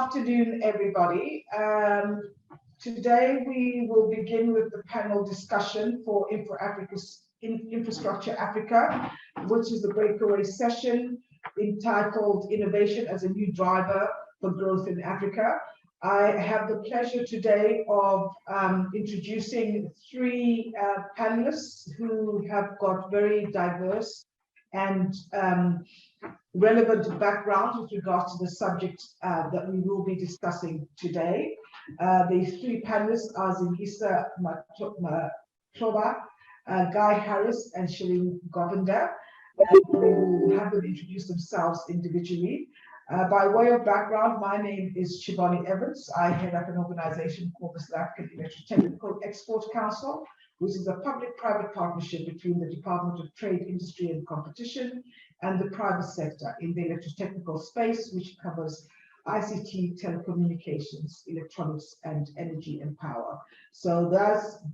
afternoon, everybody. Today we will begin with the panel discussion for Infrastructure Africa, which is the breakaway session entitled Innovation as a New Driver for Growth in Africa. I have the pleasure today of introducing three panelists who have got very diverse and relevant backgrounds with regards to the subject that we will be discussing today. The three panelists are Zingisa Matloba, Guy Harris, and Shireen Govinda. We will have them introduce themselves individually. By way of background, my name is Shibani Evans. I head up an organization called the South African Electrotechnical Export Council, which is a public-private partnership between the Department of Trade, Industry and Competition and the private sector in the electrotechnical space, which covers ICT, telecommunications, electronics, and energy and power. So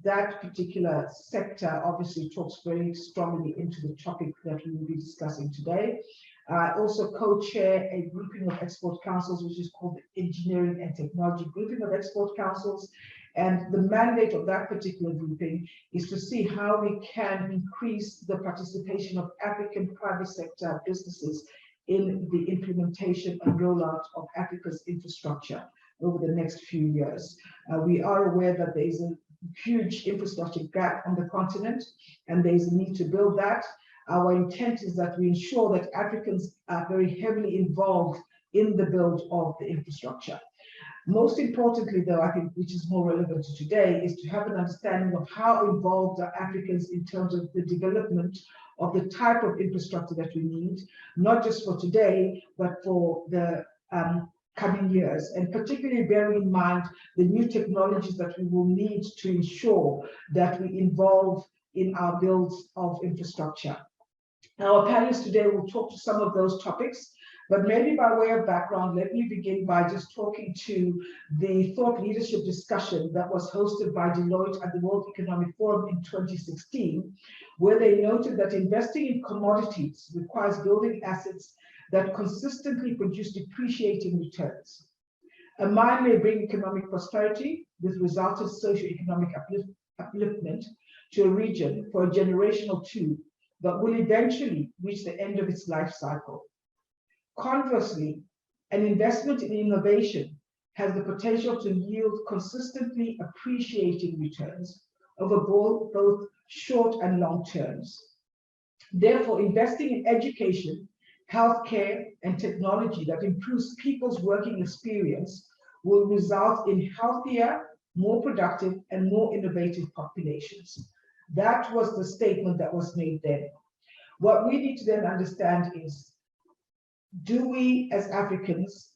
that particular sector obviously talks very strongly into the topic that we will be discussing today. I also co-chair a grouping of export councils, which is called the Engineering and Technology Grouping of Export Councils. And the mandate of that particular grouping is to see how we can increase the participation of African private sector businesses in the implementation and rollout of Africa's infrastructure over the next few years. We are aware that there is a huge infrastructure gap on the continent, and there is a need to build that. Our intent is that we ensure that Africans are very heavily involved in the build of the infrastructure. Most importantly, though, I think, which is more relevant to today, is to have an understanding of how involved are Africans in terms of the development of the type of infrastructure that we need, not just for today, but for the coming years, and particularly bearing in mind the new technologies that we will need to ensure that we involve in our builds of infrastructure. Our panelists today will talk to some of those topics, but maybe by way of background, let me begin by just talking to the thought leadership discussion that was hosted by Deloitte at the World Economic Forum in 2016, where they noted that investing in commodities requires building assets that consistently produce depreciating returns. A mine may bring economic prosperity with resultant socio-economic upliftment to a region for a generation or two, but will eventually reach the end of its life cycle. Conversely, an investment in innovation has the potential to yield consistently appreciating returns over both short and long terms. Therefore, investing in education, healthcare, and technology that improves people's working experience will result in healthier, more productive, and more innovative populations. That was the statement that was made then. What we need to then understand is, do we as Africans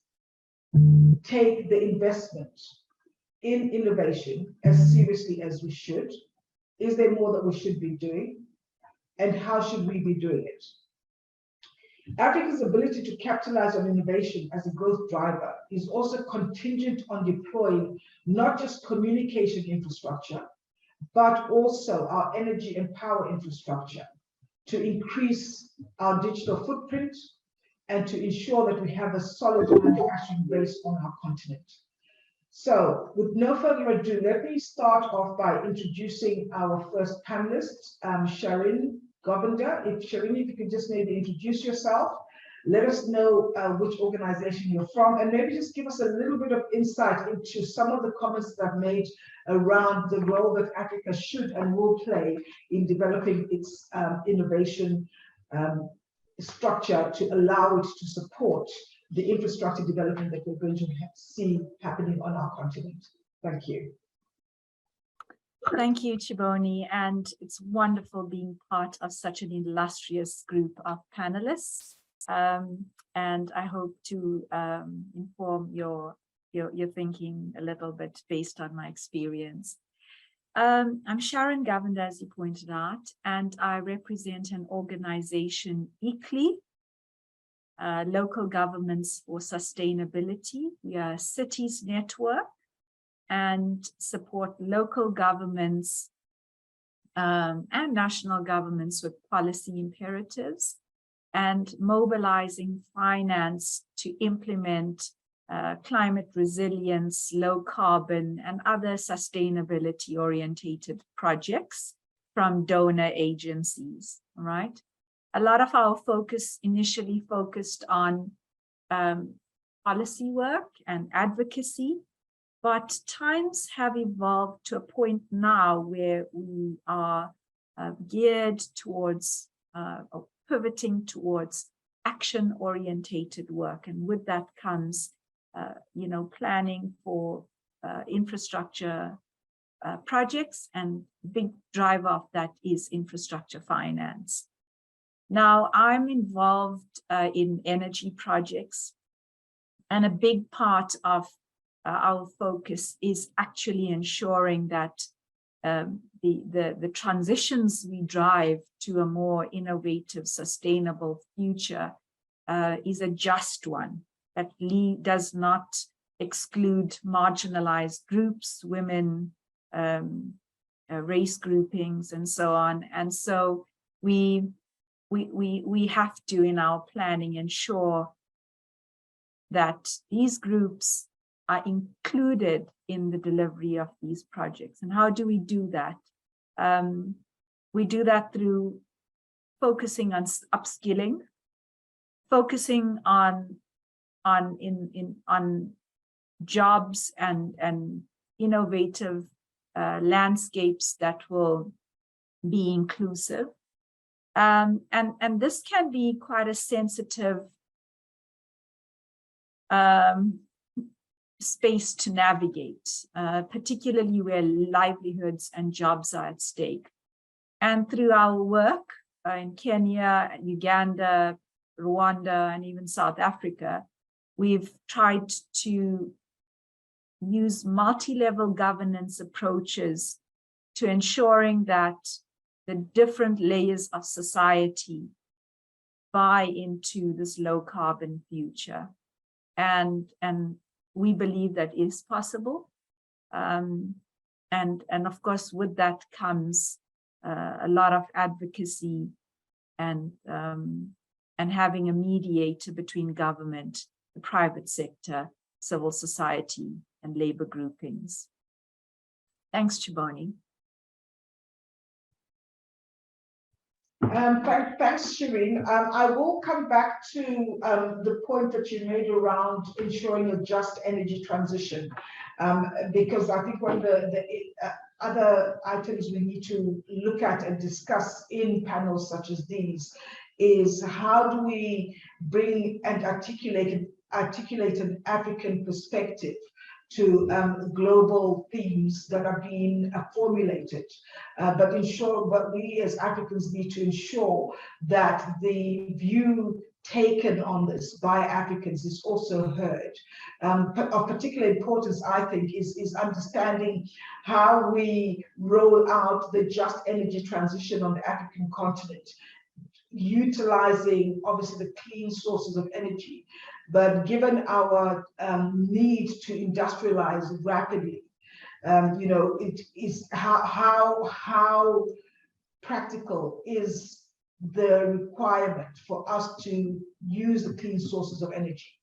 take the investment in innovation as seriously as we should? Is there more that we should be doing? And how should we be doing it? Africa's ability to capitalize on innovation as a growth driver is also contingent on deploying not just communication infrastructure, but also our energy and power infrastructure to increase our digital footprint and to ensure that we have a solid manufacturing base on our continent. So, with no further ado, let me start off by introducing our first panelist, Shireen Govinda. Shireen, if you could just maybe introduce yourself, let us know which organization you're from, and maybe just give us a little bit of insight into some of the comments that I've made around the role that Africa should and will play in developing its innovation structure to allow it to support the infrastructure development that we're going to see happening on our continent. Thank you. Thank you, Chiboni, and it's wonderful being part of such an illustrious group of panelists. And I hope to inform your thinking a little bit based on my experience. I'm Sharon Govinda, as you pointed out, and I represent an organization, ICLEI, Local Governments for Sustainability. We are a cities network and support local governments and national governments with policy imperatives and mobilizing finance to implement climate resilience, low carbon, and other sustainability orientated projects from donor agencies, right? A lot of our focus initially focused on policy work and advocacy, but times have evolved to a point now where we are geared towards or pivoting towards action-orientated work, and with that comes, planning for infrastructure projects, and big driver of that is infrastructure finance. Now, I'm involved in energy projects, and a big part of our focus is actually ensuring that the transitions we drive to a more innovative, sustainable future is a just one that does not exclude marginalized groups, women, race groupings, and so on. And so we have to, in our planning, ensure that these groups are included in the delivery of these projects. And how do we do that? We do that through focusing on upskilling, focusing on jobs and innovative landscapes that will be inclusive. And this can be quite a sensitive space to navigate, particularly where livelihoods and jobs are at stake. And through our work in Kenya, Uganda, Rwanda, and even South Africa, we've tried to use multi-level governance approaches to ensuring that the different layers of society buy into this low carbon future. And we believe that is possible. And of course, with that comes a lot of advocacy and having a mediator between government, the private sector, civil society, and labor groupings. Thanks, Chiboni. Thanks, Shireen. I will come back to the point that you made around ensuring a just energy transition, because I think one of the other items we need to look at and discuss in panels such as these is how do we bring and articulate an African perspective to global themes that are being formulated, but we as Africans need to ensure that the view taken on this by Africans is also heard. Of particular importance, I think, is understanding how we roll out the just energy transition on the African continent, utilizing obviously the clean sources of energy, but given our need to industrialize rapidly, it is how practical is the requirement for us to use the clean sources of energy.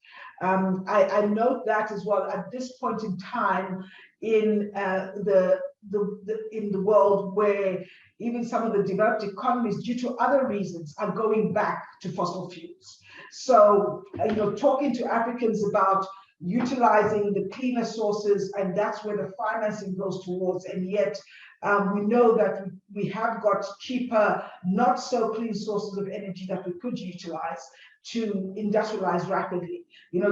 I note that as well at this point in time in the world where even some of the developed economies, due to other reasons, are going back to fossil fuels. So, talking to Africans about utilizing the cleaner sources, and that's where the financing goes towards, and yet we know that we have got cheaper, not so clean sources of energy that we could utilize to industrialize rapidly.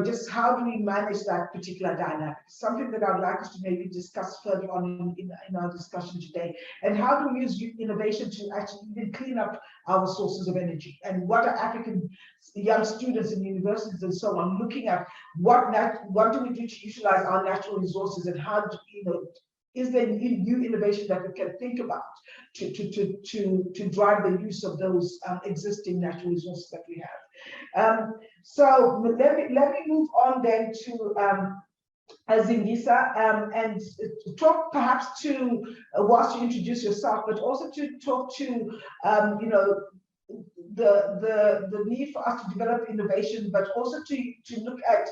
Just how do we manage that particular dynamic? Something that I'd like us to maybe discuss further on in our discussion today. And how do we use innovation to actually even clean up our sources of energy? And what are African young students in universities and so on looking at? What do we do to utilize our natural resources, and how do is there new innovation that we can think about to drive the use of those existing natural resources that we have? So let me move on then to Zingisa, and talk perhaps to, whilst you introduce yourself, but also to talk to the need for us to develop innovation, but also to look at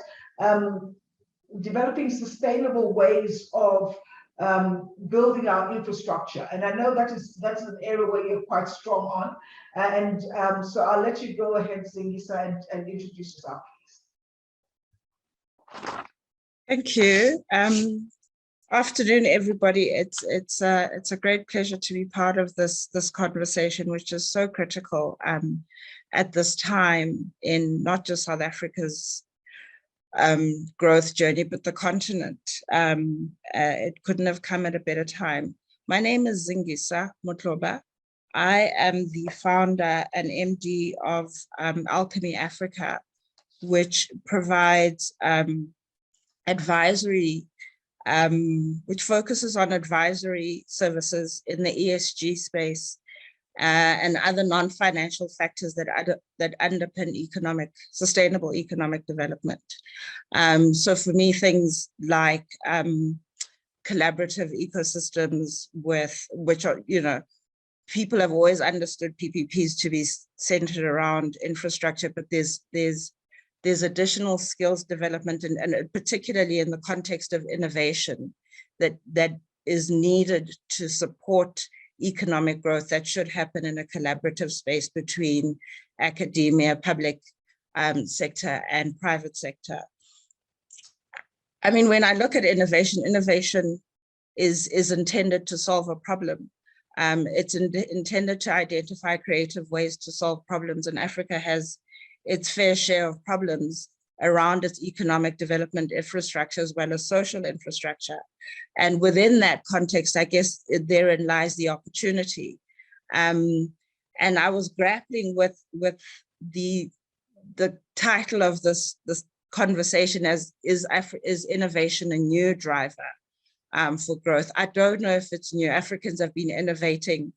developing sustainable ways of building our infrastructure. And I know that's an area where you're quite strong on. And so I'll let you go ahead, Zingisa, and introduce yourself. Thank you. Afternoon, everybody. It's a great pleasure to be part of this conversation, which is so critical at this time in not just South Africa's growth journey, but the continent. It couldn't have come at a better time. My name is Zingisa Mutloba. I am the founder and MD of Alchemy Africa, which provides advisory, which focuses on advisory services in the ESG space and other non-financial factors that underpin sustainable economic development. So for me, things like collaborative ecosystems which are, people have always understood PPPs to be centered around infrastructure, but there's additional skills development and particularly in the context of innovation that is needed to support economic growth that should happen in a collaborative space between academia, public sector, and private sector. I mean, when I look at innovation is intended to solve a problem. It's intended to identify creative ways to solve problems, and Africa has its fair share of problems around its economic development infrastructure as well as social infrastructure. And within that context, I guess therein lies the opportunity. And I was grappling with the title of this conversation as is innovation a new driver for growth? I don't know if it's new. Africans have been innovating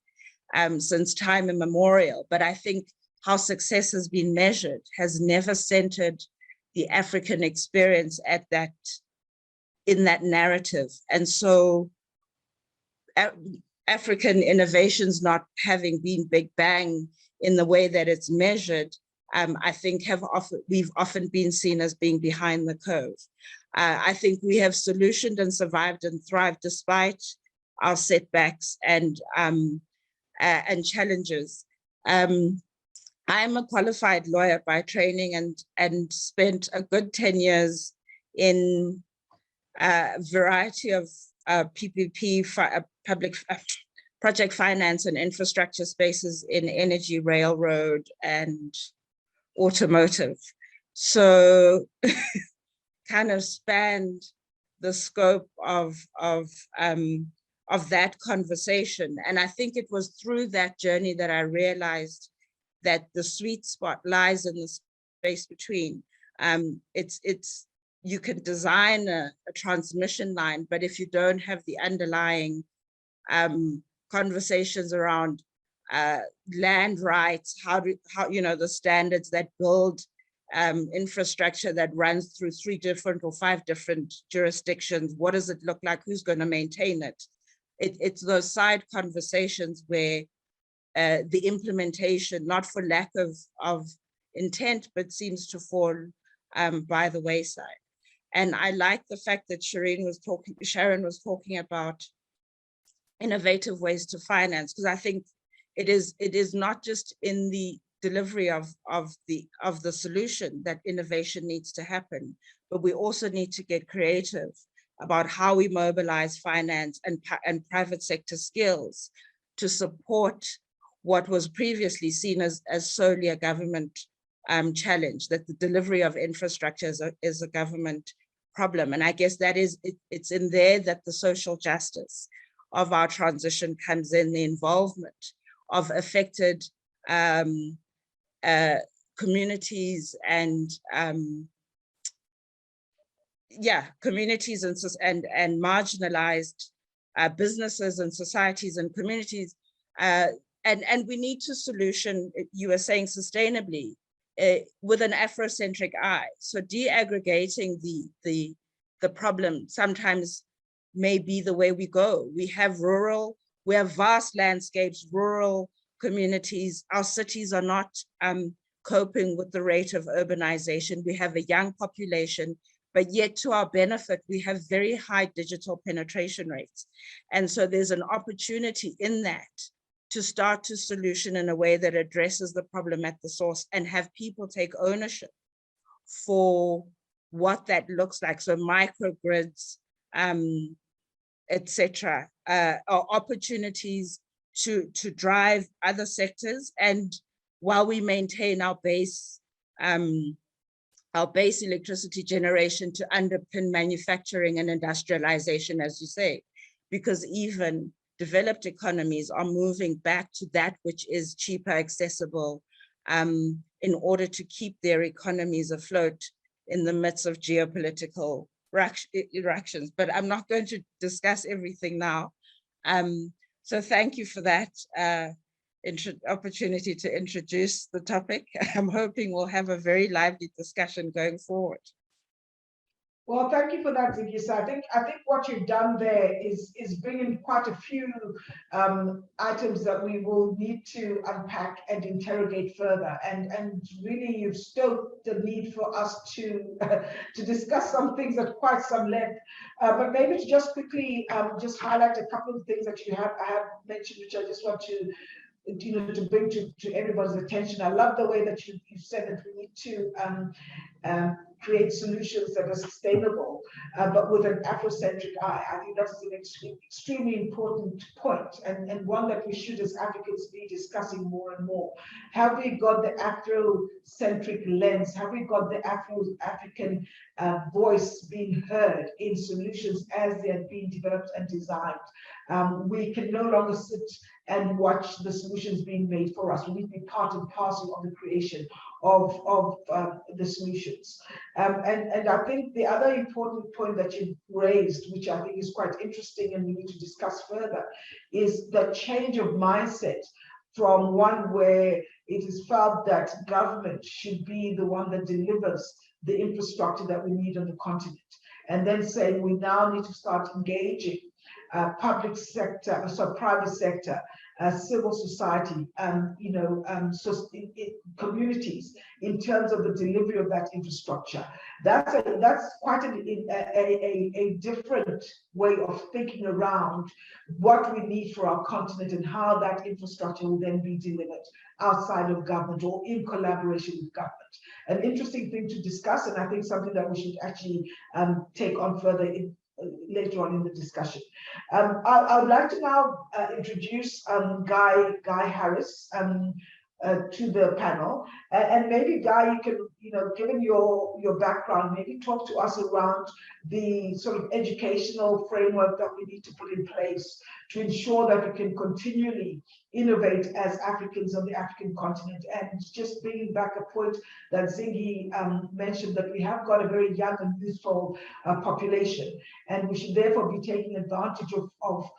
since time immemorial, but I think how success has been measured has never centered the African experience in that narrative. And so African innovations not having been big bang in the way that it's measured, I think we've often been seen as being behind the curve. I think we have solutioned and survived and thrived despite our setbacks and challenges. I'm a qualified lawyer by training and spent a good 10 years in a variety of PPP, public project finance and infrastructure spaces in energy, railroad, and automotive. So kind of spanned the scope of that conversation. And I think it was through that journey that I realized that the sweet spot lies in the space between. You can design a transmission line, but if you don't have the underlying conversations around land rights, how the standards that build infrastructure that runs through 3 different or 5 different jurisdictions, what does it look like? Who's going to maintain it? It's those side conversations where the implementation, not for lack of intent, but seems to fall by the wayside. And I like the fact that Sharon was talking about innovative ways to finance, because I think it is not just in the delivery of the solution that innovation needs to happen, but we also need to get creative about how we mobilize finance and private sector skills to support what was previously seen as solely a government challenge, that the delivery of infrastructure is a government problem. And I guess it's in there that the social justice of our transition comes in, the involvement of affected communities and communities and marginalized businesses and societies and communities. And we need to solution, you were saying, sustainably with an Afrocentric eye. So de-aggregating the problem sometimes may be the way we go. We have vast landscapes, rural communities. Our cities are not coping with the rate of urbanization. We have a young population. but yet to our benefit, we have very high digital penetration rates. And so there's an opportunity in that to start to solution in a way that addresses the problem at the source and have people take ownership for what that looks like. So microgrids, etc., are opportunities to drive other sectors. And while we maintain our base electricity generation to underpin manufacturing and industrialization, as you say, because even developed economies are moving back to that which is cheaper, accessible, in order to keep their economies afloat in the midst of geopolitical interactions. But I'm not going to discuss everything now. So thank you for that opportunity to introduce the topic. I'm hoping we'll have a very lively discussion going forward. Well, thank you for that, Zigisa. I think what you've done there is bring in quite a few items that we will need to unpack and interrogate further. And really, you've stoked the need for us to discuss some things at quite some length. But maybe to just quickly just highlight a couple of things that I have mentioned, which I just want to bring to everybody's attention. I love the way that you said that we need to create solutions that are sustainable, but with an Afrocentric eye. I think that's an extremely important point, and one that we should, as Africans, be discussing more and more. Have we got the Afrocentric lens? Have we got the African voice being heard in solutions as they are being developed and designed? We can no longer sit and watch the solutions being made for us. We need to be part and parcel of the creation of the solutions. And I think the other important point that you raised, which I think is quite interesting and we need to discuss further, is the change of mindset from one where it is felt that government should be the one that delivers the infrastructure that we need on the continent, and then saying we now need to start engaging public sector, so private sector, civil society, communities in terms of the delivery of that infrastructure. That's quite a different way of thinking around what we need for our continent and how that infrastructure will then be delivered outside of government or in collaboration with government. An interesting thing to discuss, and I think something that we should actually take on further later on in the discussion. I would like to now introduce Guy Harris to the panel, and maybe Guy, you can, given your background, maybe talk to us around the sort of educational framework that we need to put in place to ensure that we can continually innovate as Africans on the African continent. And just bringing back a point that Zingi mentioned, that we have got a very young and youthful population, and we should therefore be taking advantage of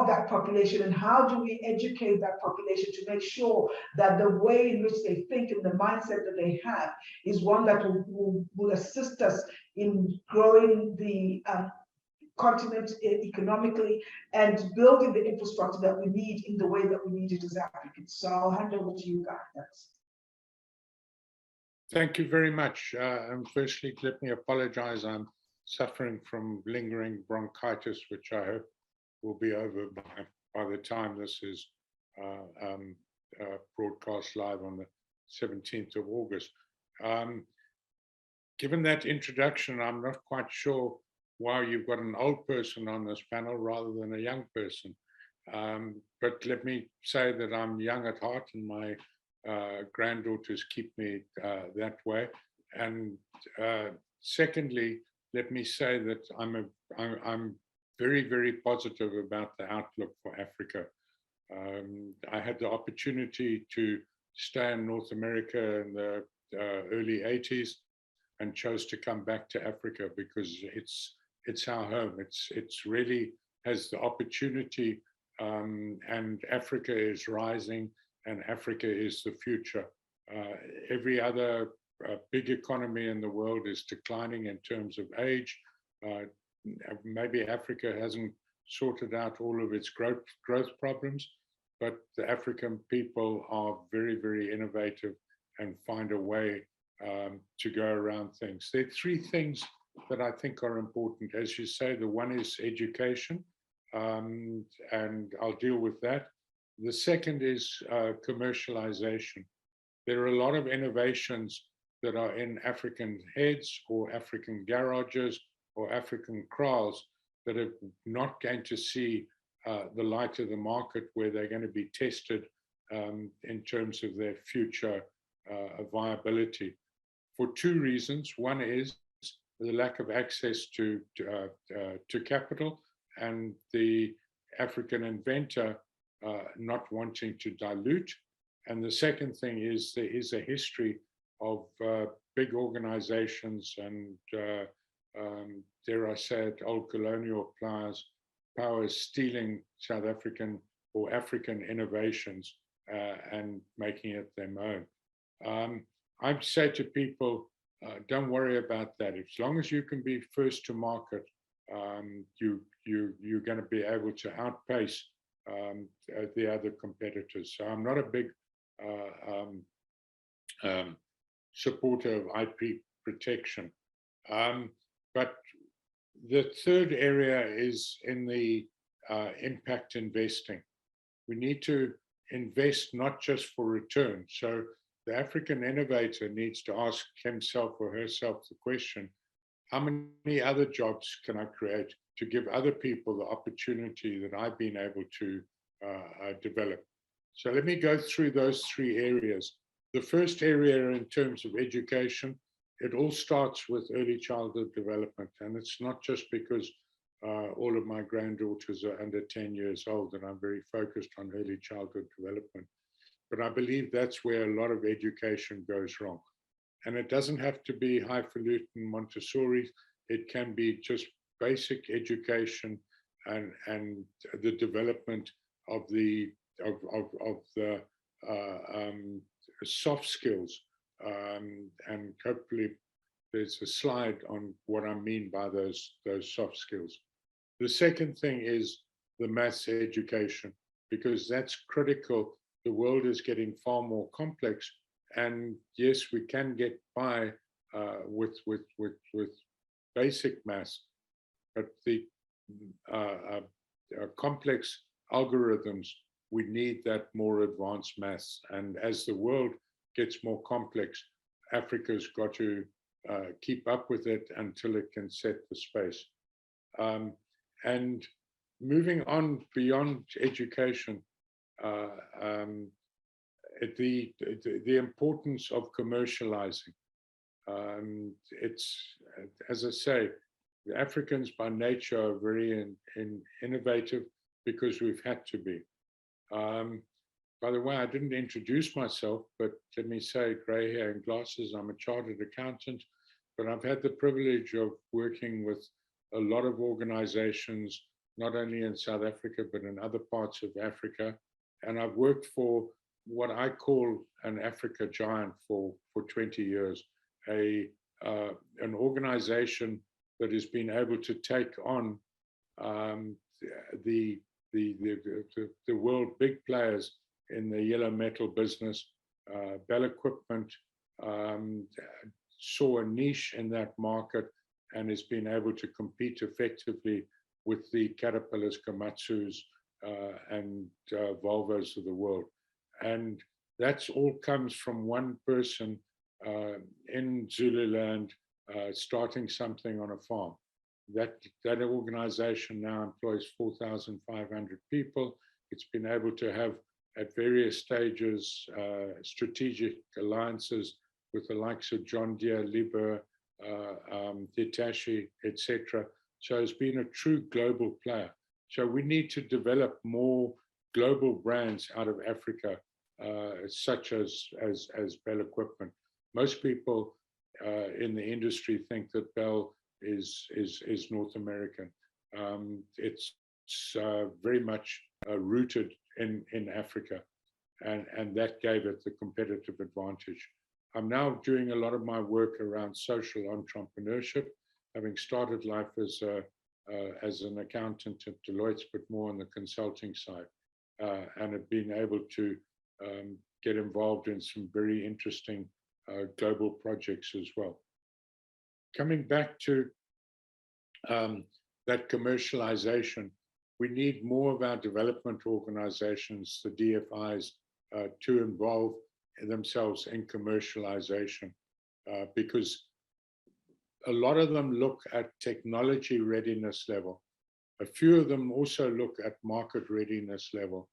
that population. And how do we educate that population to make sure that the way in which they think and the mindset that they have is one that will assist us in growing the continent economically and building the infrastructure that we need in the way that we need it as Africans. So I'll hand over to you, guys. Thank you very much. And firstly, let me apologize. I'm suffering from lingering bronchitis, which I hope will be over by the time this is broadcast live on the 17th of August. Given that introduction, I'm not quite sure why you've got an old person on this panel rather than a young person. But let me say that I'm young at heart, and my granddaughters keep me that way. And secondly, let me say that I'm very, very positive about the outlook for Africa. I had the opportunity to stay in North America in the early 80s and chose to come back to Africa because it's our home. It's really has the opportunity, and Africa is rising, and Africa is the future. Every other big economy in the world is declining in terms of age. Maybe Africa hasn't sorted out all of its growth problems, but the African people are very, very innovative and find a way to go around things. There are three things that I think are important. As you say, the one is education, and I'll deal with that. The second is commercialization. There are a lot of innovations that are in African heads or African garages or African kraals that are not going to see the light of the market, where they're going to be tested in terms of their future viability, for two reasons. One is the lack of access to capital, and the African inventor not wanting to dilute. And the second thing is there is a history of big organizations and, dare I say it, old colonial powers stealing South African or African innovations and making it their own. I'd say to people, don't worry about that. As long as you can be first to market, you're going to be able to outpace the other competitors. So I'm not a big supporter of IP protection. But the third area is in the impact investing. We need to invest not just for return. So the African innovator needs to ask himself or herself the question, how many other jobs can I create to give other people the opportunity that I've been able to develop? So let me go through those three areas. The first area in terms of education, it all starts with early childhood development. And it's not just because all of my granddaughters are under 10 years old that I'm very focused on early childhood development. But I believe that's where a lot of education goes wrong. And it doesn't have to be highfalutin Montessori. It can be just basic education and the development of the soft skills. And hopefully there's a slide on what I mean by those soft skills. The second thing is the maths education, because that's critical. The world is getting far more complex, and yes, we can get by with basic maths, but the complex algorithms, we need that more advanced maths. And as the world gets more complex, Africa's got to keep up with it until it can set the space. And moving on beyond education, the importance of commercializing. It's, as I say, the Africans by nature are very innovative because we've had to be. By the way, I didn't introduce myself, but let me say, gray hair and glasses, I'm a chartered accountant, but I've had the privilege of working with a lot of organizations, not only in South Africa, but in other parts of Africa. And I've worked for what I call an Africa giant for 20 years, an organization that has been able to take on the world big players in the yellow metal business. Bell Equipment saw a niche in that market and has been able to compete effectively with the Caterpillars, Komatsus, and Volvos of the world. And that's all comes from one person in Zululand starting something on a farm. That organization now employs 4,500 people. It's been able to have at various stages strategic alliances with the likes of John Deere, Liebherr, Hitachi, etc. So it's been a true global player. So we need to develop more global brands out of Africa, such as Bell Equipment. Most people in the industry think that Bell is North American. It's very much rooted in Africa, and that gave it the competitive advantage. I'm now doing a lot of my work around social entrepreneurship, having started life as an accountant at Deloitte, but more on the consulting side, and have been able to get involved in some very interesting global projects as well. Coming back to that commercialization. We need more of our development organizations, the DFIs, to involve themselves in commercialization, because a lot of them look at technology readiness level. A few of them also look at market readiness level,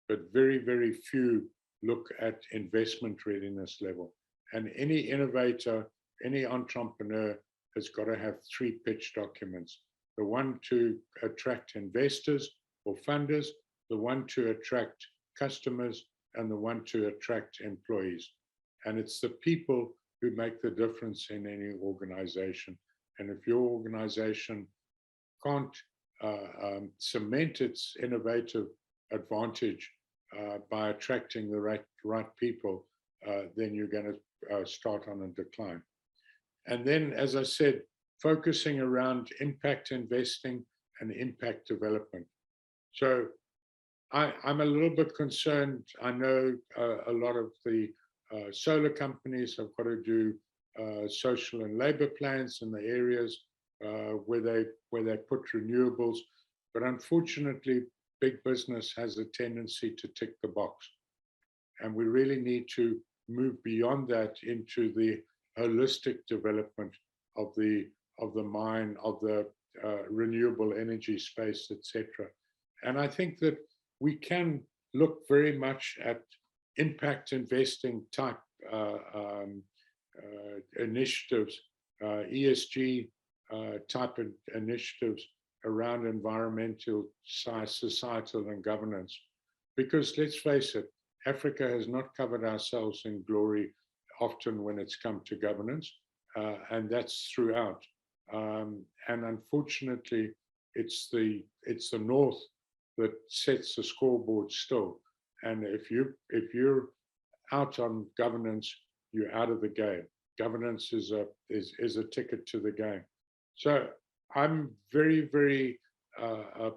but very, very few look at investment readiness level. And any innovator, any entrepreneur has got to have 3 pitch documents. The one to attract investors or funders, the one to attract customers, and the one to attract employees. And it's the people who make the difference in any organization. And if your organization can't cement its innovative advantage by attracting the right people, then you're going to start on a decline. And then, as I said, focusing around impact investing and impact development. So I'm a little bit concerned. I know a lot of the solar companies have got to do social and labor plans in the areas where they put renewables, but unfortunately, big business has a tendency to tick the box, and we really need to move beyond that into the holistic development of the mine, of the renewable energy space, etc. And I think that we can look very much at impact investing type initiatives, ESG type of initiatives around environmental, societal, and governance. Because let's face it, Africa has not covered ourselves in glory often when it's come to governance, and that's throughout. And unfortunately, it's the North that sets the scoreboard still. And if you're out on governance, you're out of the game. Governance is a ticket to the game. So I'm very, very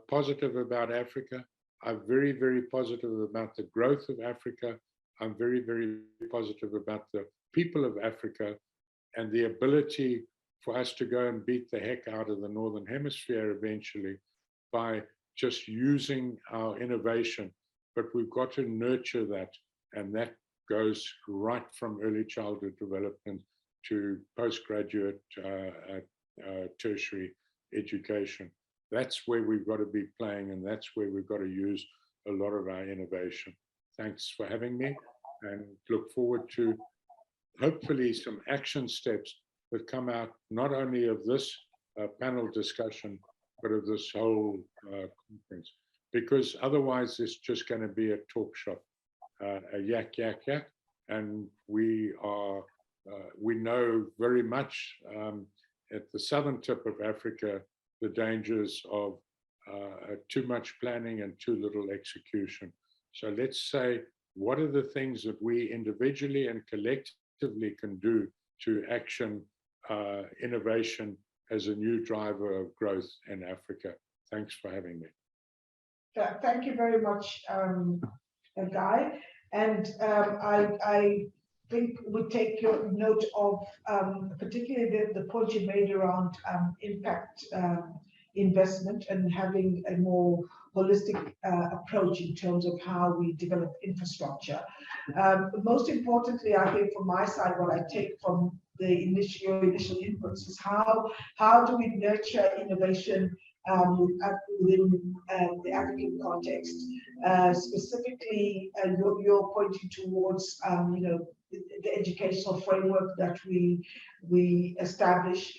positive about Africa. I'm very, very positive about the growth of Africa. I'm very, very positive about the people of Africa and the ability for us to go and beat the heck out of the Northern Hemisphere eventually by just using our innovation. But we've got to nurture that, and that goes right from early childhood development to postgraduate tertiary education. That's where we've got to be playing, and that's where we've got to use a lot of our innovation. Thanks for having me, and look forward to hopefully some action steps that come out not only of this panel discussion, but of this whole conference. Because otherwise it's just going to be a talk shop, a yak, and we know very much at the southern tip of Africa the dangers of too much planning and too little execution. So let's say, what are the things that we individually and collectively can do to action innovation as a new driver of growth in Africa? Thanks for having me. Thank you very much, Guy. And I think we take your note of particularly the point you made around impact investment and having a more holistic approach in terms of how we develop infrastructure. Most importantly, I think from my side, what I take from the initial inputs is how do we nurture innovation within the African context, specifically you're pointing towards the educational framework that we establish.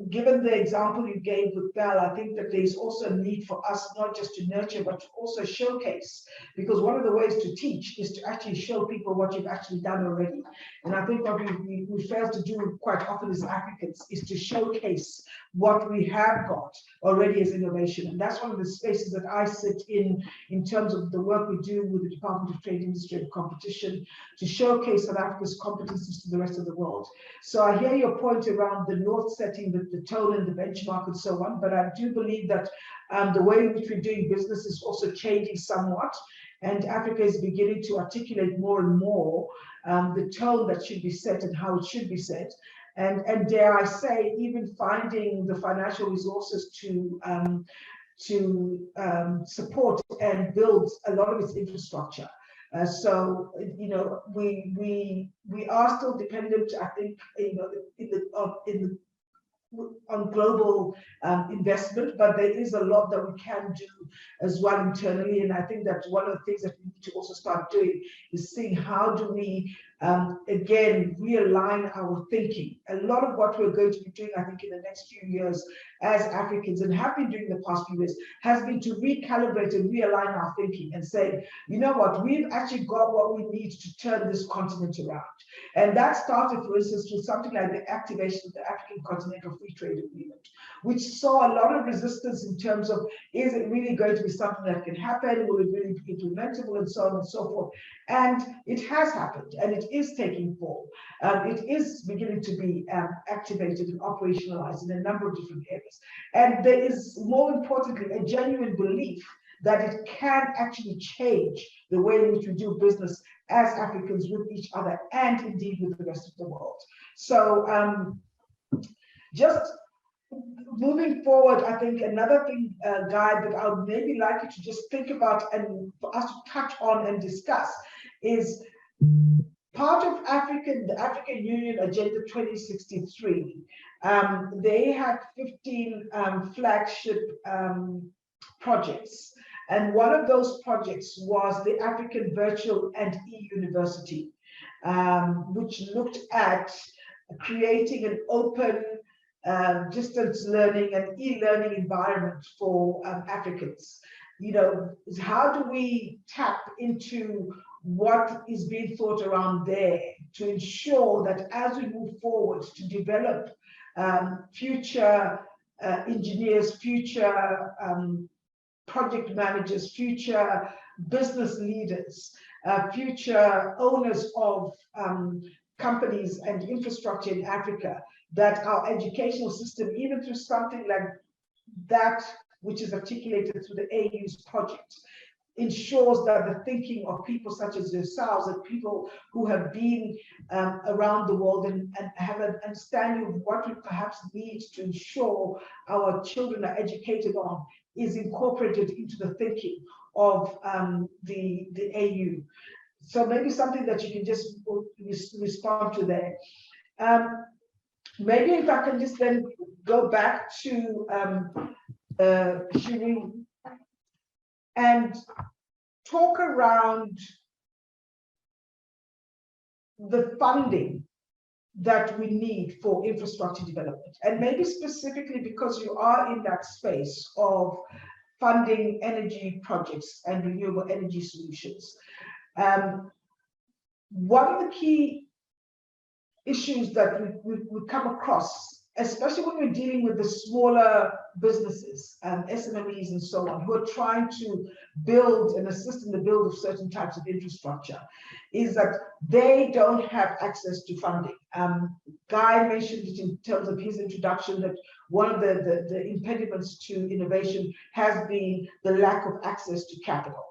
Given the example you gave with Bell, I think that there's also a need for us not just to nurture, but to also showcase, because one of the ways to teach is to actually show people what you've actually done already. And I think what we fail to do quite often as Africans is to showcase what we have got already as innovation. And that's one of the spaces that I sit in terms of the work we do with the Department of Trade, Industry and Competition to showcase South Africa's competencies to the rest of the world. So I hear your point around the North setting the tone and the benchmark and so on, but I do believe that the way in which we're doing business is also changing somewhat, and Africa is beginning to articulate more and more the tone that should be set and how it should be set. and dare I say, even finding the financial resources to support and build a lot of its infrastructure. So you know, we are still dependent, I think, you know, on global investment, but there is a lot that we can do as well internally. And I think that one of the things that we need to also start doing is seeing how do we again realign our thinking. A lot of what we're going to be doing, I think, in the next few years as Africans, and have been doing the past few years, has been to recalibrate and realign our thinking and say, you know what, we've actually got what we need to turn this continent around. And that started, for instance, with something like the activation of the African Continental Free Trade Agreement, which saw a lot of resistance in terms of, is it really going to be something that can happen? Will it really be implementable, and so on and so forth? And it has happened, and it is taking form. It is beginning to be activated and operationalized in a number of different areas. And there is, more importantly, a genuine belief that it can actually change the way in which we do business as Africans with each other, and indeed with the rest of the world. So just moving forward, I think another thing, Guy, that I would maybe like you to just think about and for us to touch on and discuss is part of the African Union Agenda 2063. They had 15 flagship projects. And one of those projects was the African Virtual and E-University, which looked at creating an open distance learning and e-learning environment for Africans. You know, how do we tap into what is being thought around there to ensure that as we move forward to develop future engineers, future project managers, future business leaders, future owners of companies and infrastructure in Africa, that our educational system, even through something like that, which is articulated through the AU's project, ensures that the thinking of people such as yourselves and people who have been around the world and have an understanding of what we perhaps need to ensure our children are educated on is incorporated into the thinking of the AU. So maybe something that you can just respond to there. Maybe if I can just then go back to Shireen and talk around the funding that we need for infrastructure development, and maybe specifically because you are in that space of funding energy projects and renewable energy solutions. One of the key issues that we come across, especially when we're dealing with the smaller businesses, SMEs and so on, who are trying to build and assist in the build of certain types of infrastructure, is that they don't have access to funding. Guy mentioned it in terms of his introduction, that one of the impediments to innovation has been the lack of access to capital.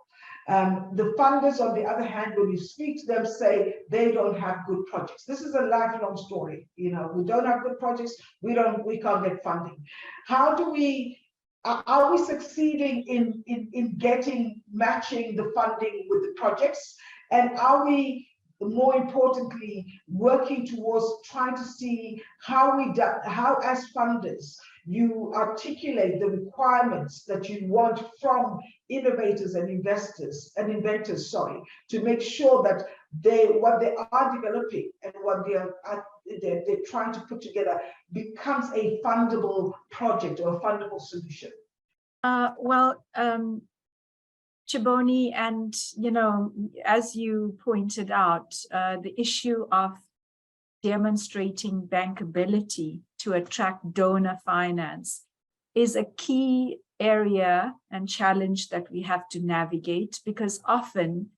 The funders, on the other hand, when you speak to them, say they don't have good projects. This is a lifelong story. You know, we don't have good projects. We can't get funding. How do we? Are we succeeding in matching the funding with the projects? And are we, more importantly, working towards trying to see how as funders you articulate the requirements that you want from innovators and inventors, to make sure that what they are developing and what they're trying to put together becomes a fundable project or a fundable solution? Chiboni, and you know, as you pointed out, the issue of demonstrating bankability to attract donor finance is a key area and challenge that we have to navigate, because often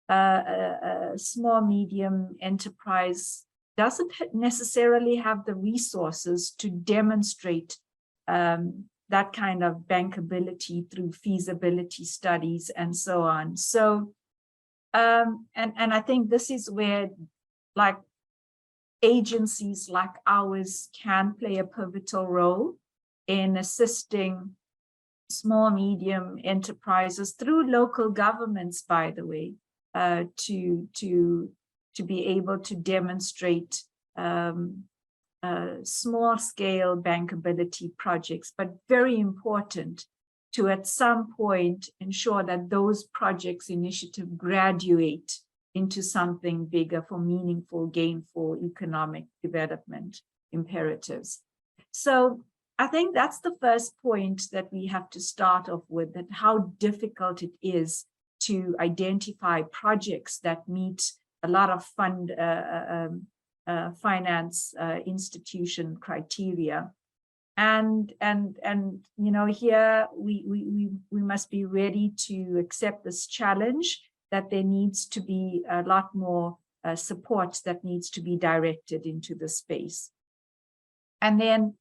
a small, medium enterprise doesn't necessarily have the resources to demonstrate that kind of bankability through feasibility studies and so on. So, and I think this is where, like, agencies like ours can play a pivotal role in assisting small, medium enterprises through local governments, by the way, to be able to demonstrate small-scale bankability projects, but very important to at some point ensure that those projects initiative graduate into something bigger for meaningful, gainful economic development imperatives. So I think that's the first point that we have to start off with, that how difficult it is to identify projects that meet a lot of finance institution criteria. And you know, here we must be ready to accept this challenge, that there needs to be a lot more support that needs to be directed into the space. And then,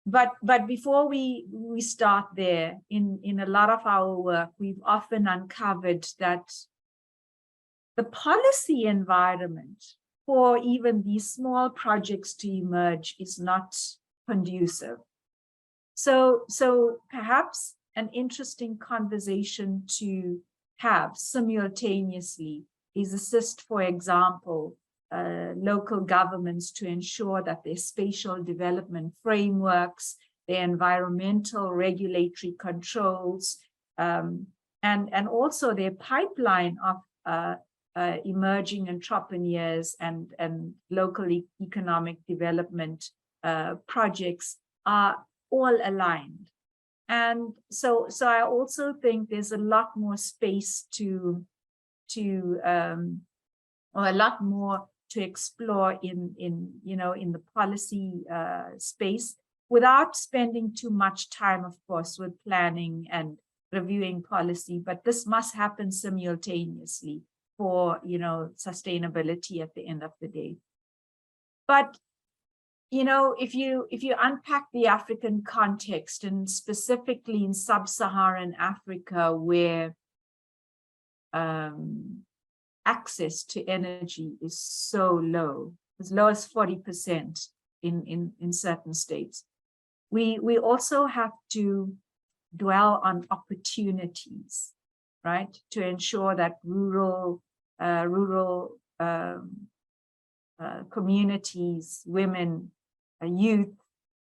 but before we start there, in a lot of our work, we've often uncovered that the policy environment for even these small projects to emerge is not conducive. So perhaps an interesting conversation to have simultaneously is assist, for example, local governments to ensure that their spatial development frameworks, their environmental regulatory controls, and also their pipeline of emerging entrepreneurs and local economic development projects are all aligned. And so I also think there's a lot more space or a lot more to explore in the policy space, without spending too much time, of course, with planning and reviewing policy. But this must happen simultaneously for sustainability at the end of the day. But if you unpack the African context, and specifically in sub-Saharan Africa, where access to energy is so low, as low as 40% in certain states, we also have to dwell on opportunities, right, to ensure that rural communities, women, youth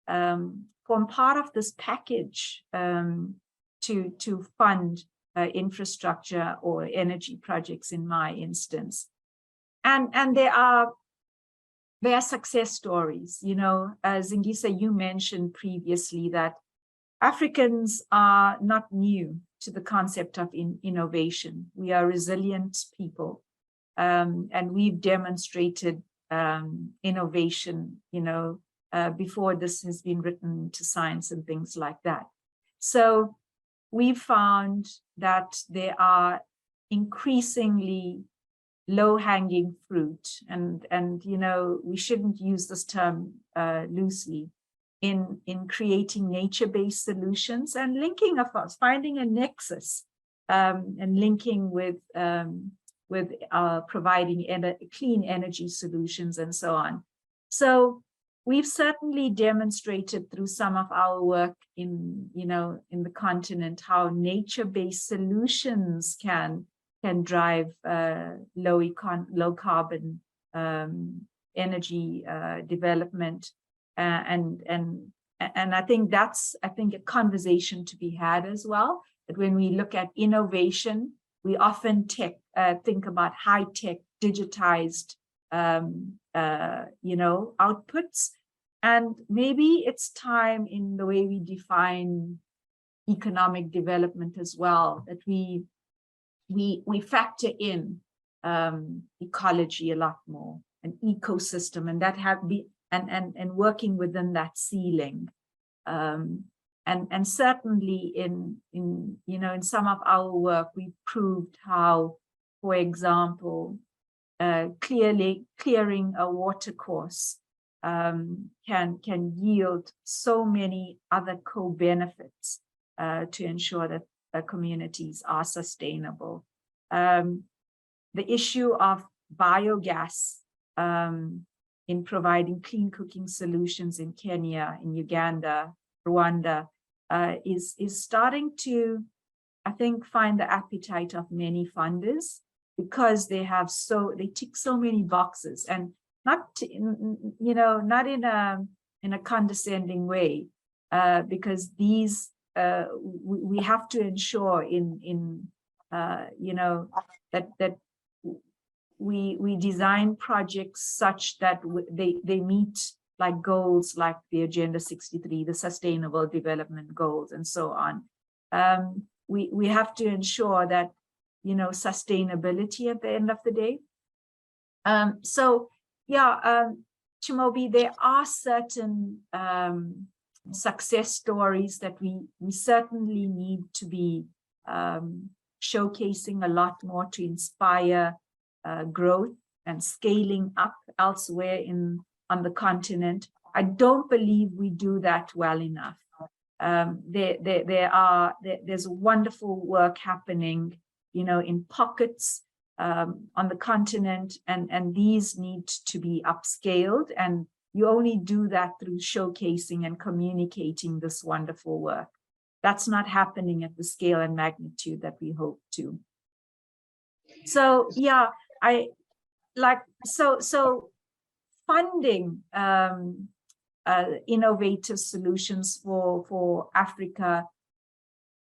form part of this package to fund infrastructure or energy projects, in my instance. And there are success stories. Zingisa, you mentioned previously that Africans are not new to the concept of innovation. We are resilient people, and we've demonstrated innovation, before this has been written to science and things like that. So we've found that there are increasingly low-hanging fruit, and we shouldn't use this term loosely, in creating nature-based solutions and linking, of course, finding a nexus and linking with providing clean energy solutions and so on. So we've certainly demonstrated through some of our work in the continent how nature-based solutions can drive low carbon energy development, and I think that's a conversation to be had as well. That when we look at innovation, we often think about high-tech, digitized, outputs, and maybe it's time in the way we define economic development as well, that we factor in ecology a lot more, an ecosystem, and that and working within that ceiling. And certainly in some of our work, we proved how, for example, clearing a watercourse can yield so many other co-benefits to ensure that communities are sustainable. The issue of biogas in providing clean cooking solutions in Kenya, in Uganda, Rwanda, is starting to, I think, find the appetite of many funders, because they tick so many boxes, and not not in a condescending way, because these we have to ensure that we design projects such that they meet like goals like the Agenda 63, the Sustainable Development Goals, and so on. We have to ensure that sustainability at the end of the day. So yeah, Chimobi, there are certain success stories that we certainly need to be showcasing a lot more to inspire growth and scaling up elsewhere on the continent. I don't believe we do that well enough. There's wonderful work happening, in pockets on the continent, and these need to be upscaled, and you only do that through showcasing and communicating this wonderful work. That's not happening at the scale and magnitude that we hope to. So yeah, so funding innovative solutions for Africa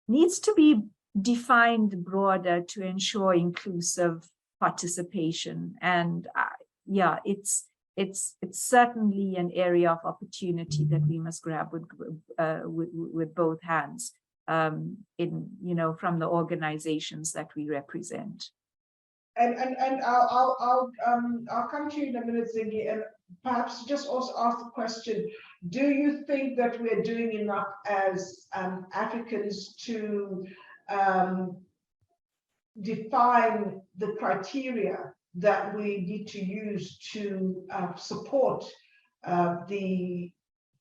needs to be defined broader to ensure inclusive participation. And yeah, it's certainly an area of opportunity that we must grab with both hands, from the organizations that we represent. And I'll come to you in a minute, Zingi, and perhaps just also ask the question: do you think that we're doing enough as Africans to define the criteria that we need to use to support the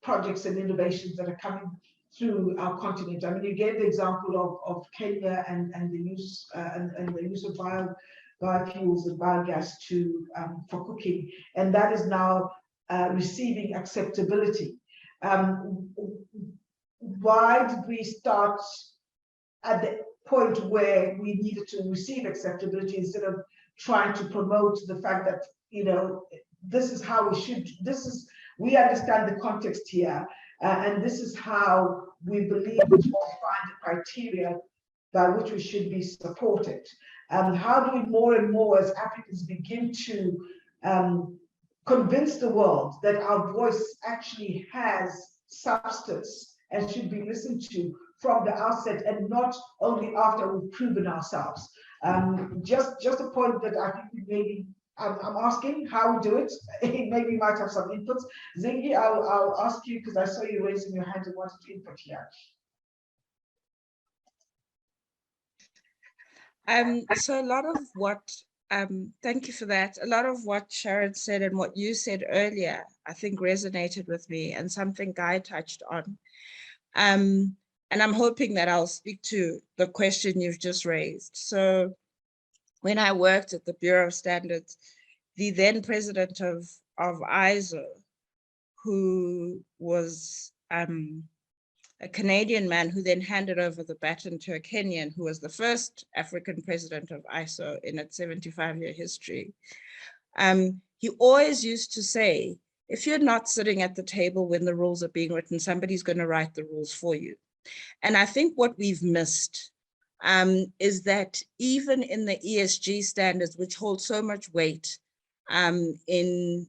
projects and innovations that are coming through our continent? I mean, you gave the example of Kenya and the use of biofuels and biogas for cooking, and that is now receiving acceptability. Why did we start at the point where we needed to receive acceptability instead of trying to promote the fact that, this is how we understand the context here, and this is how we believe we should find the criteria by which we should be supported. How do we more and more as Africans begin to convince the world that our voice actually has substance and should be listened to from the outset, and not only after we've proven ourselves? Just a point that I think maybe I'm asking how we do it. Maybe you might have some inputs. Zingi, I'll ask you, because I saw you raising your hand and wanted to input here. So a lot of what, thank you for that. A lot of what Sharon said and what you said earlier, I think resonated with me, and something Guy touched on. And I'm hoping that I'll speak to the question you've just raised. So when I worked at the Bureau of Standards, the then president of ISO, who was a Canadian man who then handed over the baton to a Kenyan, who was the first African president of ISO in its 75-year history. He always used to say, if you're not sitting at the table when the rules are being written, somebody's going to write the rules for you. And I think what we've missed is that even in the ESG standards, which hold so much weight in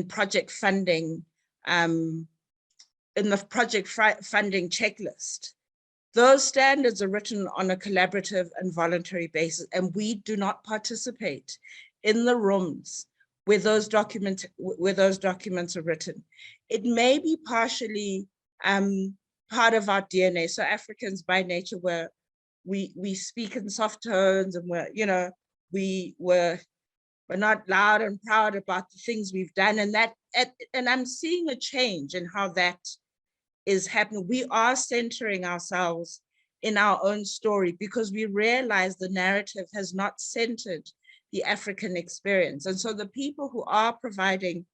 project funding, in the project funding checklist, those standards are written on a collaborative and voluntary basis, and we do not participate in the rooms where those documents are written. It may be partially part of our DNA. So Africans by nature we speak in soft tones, and we're not loud and proud about the things we've done, and I'm seeing a change in how that is happening. We are centering ourselves in our own story because we realize the narrative has not centered the African experience. And so the people who are providing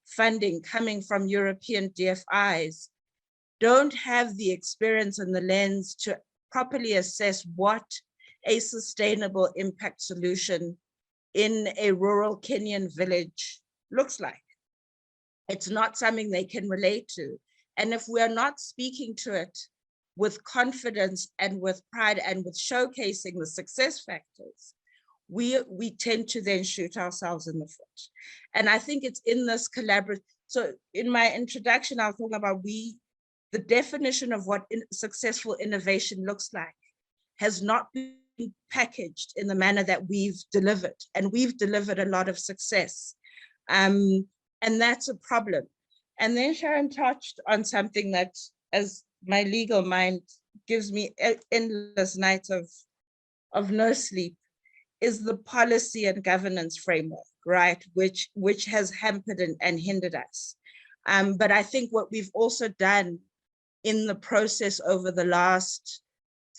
funding coming from European DFIs don't have the experience and the lens to properly assess what a sustainable impact solution in a rural Kenyan village looks like. It's not something they can relate to. And if we're not speaking to it with confidence and with pride and with showcasing the success factors, we tend to then shoot ourselves in the foot. And I think it's in this collaborative. So in my introduction, I was talking about the definition of what successful innovation looks like has not been packaged in the manner that we've delivered. And we've delivered a lot of success. And that's a problem. And then Sharon touched on something that, as my legal mind gives me endless nights of no sleep, is the policy and governance framework, right? Which has hampered and hindered us. But I think what we've also done in the process over the last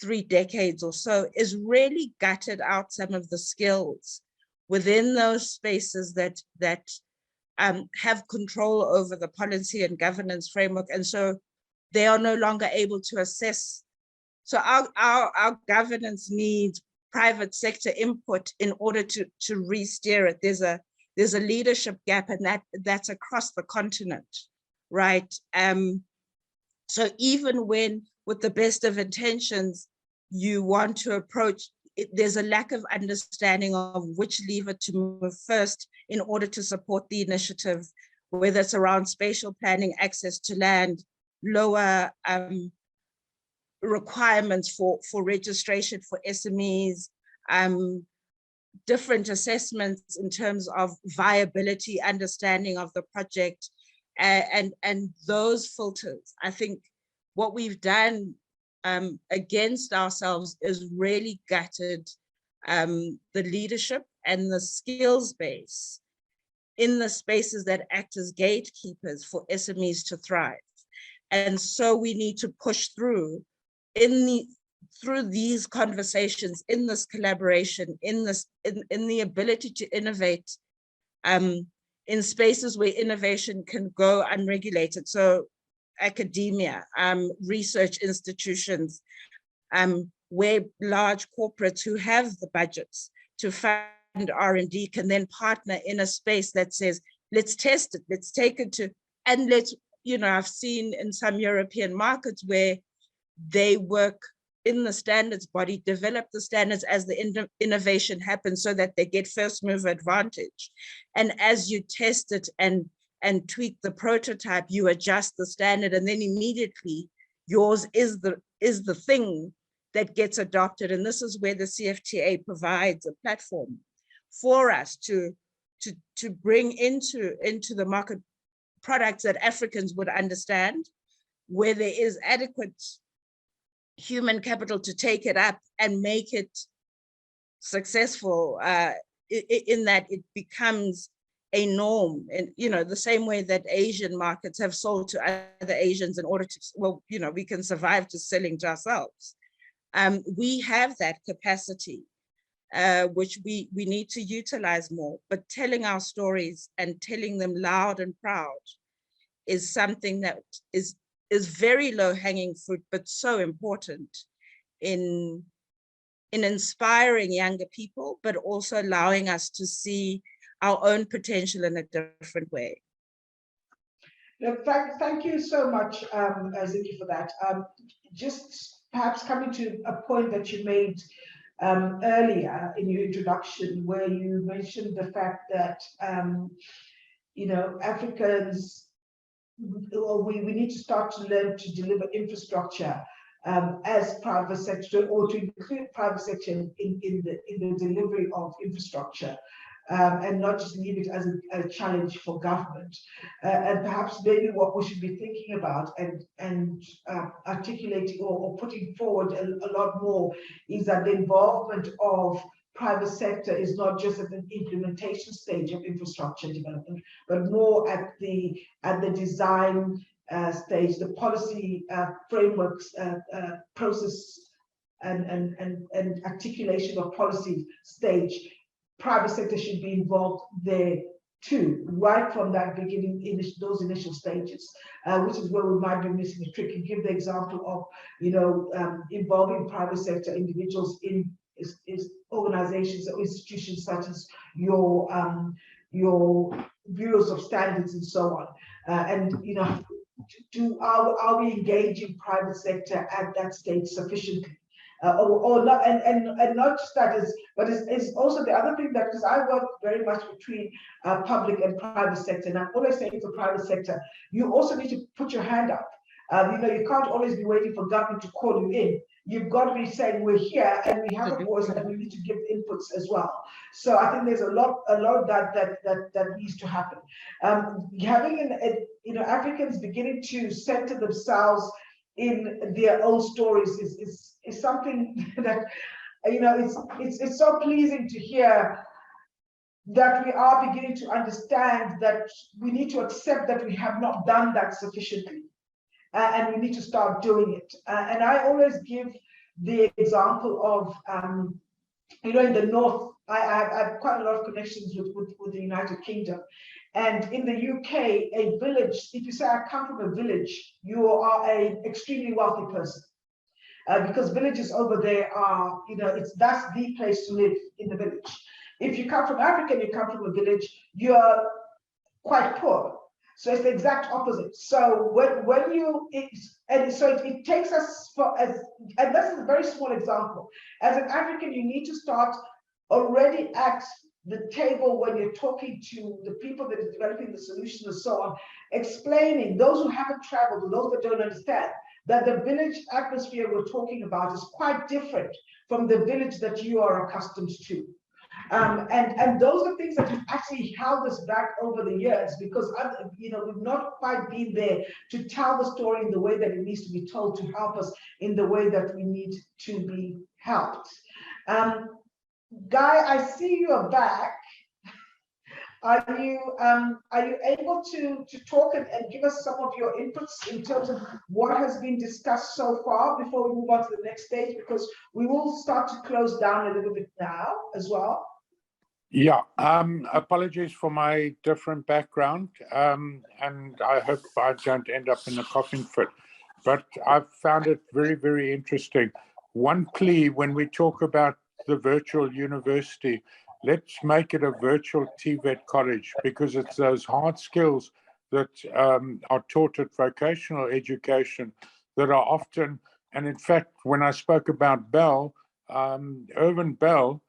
3 decades or so is really gutted out some of the skills within those spaces that have control over the policy and governance framework. And so they are no longer able to assess. So our governance needs private sector input in order to re-steer it. There's a leadership gap, and that's across the continent, right? So even when, with the best of intentions, you want to approach it, there's a lack of understanding of which lever to move first in order to support the initiative, whether it's around spatial planning, access to land, lower requirements for registration for SMEs, different assessments in terms of viability, understanding of the project, and those filters. I think what we've done against ourselves is really gutted the leadership and the skills base in the spaces that act as gatekeepers for SMEs to thrive. And so we need to push through through these conversations, in this collaboration, in the ability to innovate in spaces where innovation can go unregulated. So academia, research institutions, where large corporates who have the budgets to fund R&D can then partner in a space that says, let's test it, let's take it to, and let's, I've seen in some European markets where they work in the standards body, develop the standards as the innovation happens so that they get first mover advantage. And as you test it and tweak the prototype, you adjust the standard, and then immediately yours is the thing that gets adopted. And this is where the CFTA provides a platform for us to bring into the market products that Africans would understand, where there is adequate human capital to take it up and make it successful, in that it becomes a norm. And the same way that Asian markets have sold to other Asians in order to, we can survive just selling to ourselves. We have that capacity, which we need to utilize more, but telling our stories and telling them loud and proud is something that is very low-hanging fruit, but so important in inspiring younger people, but also allowing us to see our own potential in a different way. Thank you so much, Ziki, for that. Just perhaps coming to a point that you made earlier in your introduction, where you mentioned the fact that Africans, we need to start to learn to deliver infrastructure as private sector, or to include private sector in the delivery of infrastructure, and not just leave it as a challenge for government. And perhaps maybe what we should be thinking about and articulating or putting forward a lot more is that the involvement of private sector is not just at an implementation stage of infrastructure development, but more at the design stage, the policy frameworks, process and articulation of policy stage. Private sector should be involved there too, right from that beginning, in those initial stages, which is where we might be missing a trick. You give the example of, involving private sector individuals in organizations or institutions such as your bureaus of standards and so on, are we engaging private sector at that stage sufficiently? Or not, and not just that is, but it's also the other thing that, because I work very much between public and private sector, and I'm always saying for private sector, you also need to put your hand up. You can't always be waiting for government to call you in. You've got to be saying we're here and we have a voice and we need to give inputs as well. So I think there's a lot of that needs to happen. Having Africans beginning to center themselves in their own stories is something that it's so pleasing to hear, that we are beginning to understand that we need to accept that we have not done that sufficiently, and we need to start doing it. And I always give the example of in the north, I have quite a lot of connections with the United Kingdom. And in the UK, a village, if you say I come from a village, you are an extremely wealthy person. Because villages over there are, that's the place to live, in the village. If you come from Africa and you come from a village, you're quite poor. So it's the exact opposite. So it takes us and this is a very small example. As an African, you need to start already at the table when you're talking to the people that are developing the solutions and so on, explaining, those who haven't traveled and those that don't understand, that the village atmosphere we're talking about is quite different from the village that you are accustomed to. And those are things that have actually held us back over the years, because we've not quite been there to tell the story in the way that it needs to be told, to help us in the way that we need to be helped. Guy, I see you are back. Are you able to talk and give us some of your inputs in terms of what has been discussed so far before we move on to the next stage? Because we will start to close down a little bit now as well. Yeah, apologies for my different background, and I hope I don't end up in a coughing fit, but I've found it very, very interesting. One plea when we talk about the virtual university, let's make it a virtual TVET college, because it's those hard skills that are taught at vocational education that are often, and in fact, when I spoke about Bell, Irvin Bell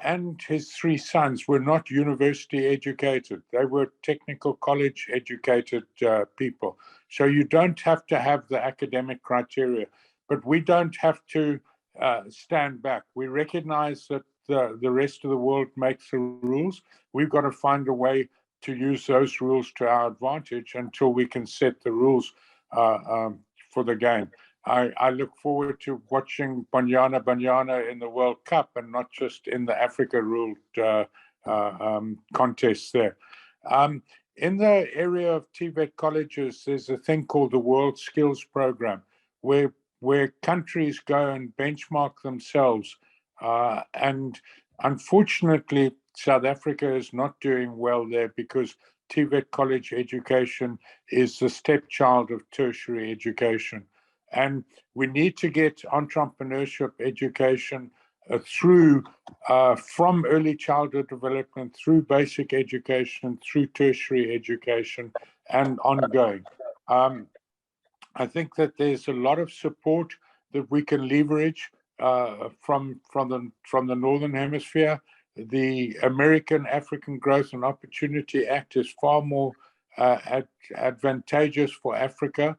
and his three sons were not university educated. They were technical college educated people. So you don't have to have the academic criteria, but we don't have to stand back. We recognize that the rest of the world makes the rules. We've got to find a way to use those rules to our advantage until we can set the rules for the game. I look forward to watching Banyana in the World Cup, and not just in the Africa-ruled contests there. In the area of TVET colleges, there's a thing called the World Skills Program, where countries go and benchmark themselves. And unfortunately, South Africa is not doing well there, because TVET college education is the stepchild of tertiary education. And we need to get entrepreneurship education through from early childhood development, through basic education, through tertiary education, and ongoing. I think that there's a lot of support that we can leverage from the Northern Hemisphere. The American African Growth and Opportunity Act is far more advantageous for Africa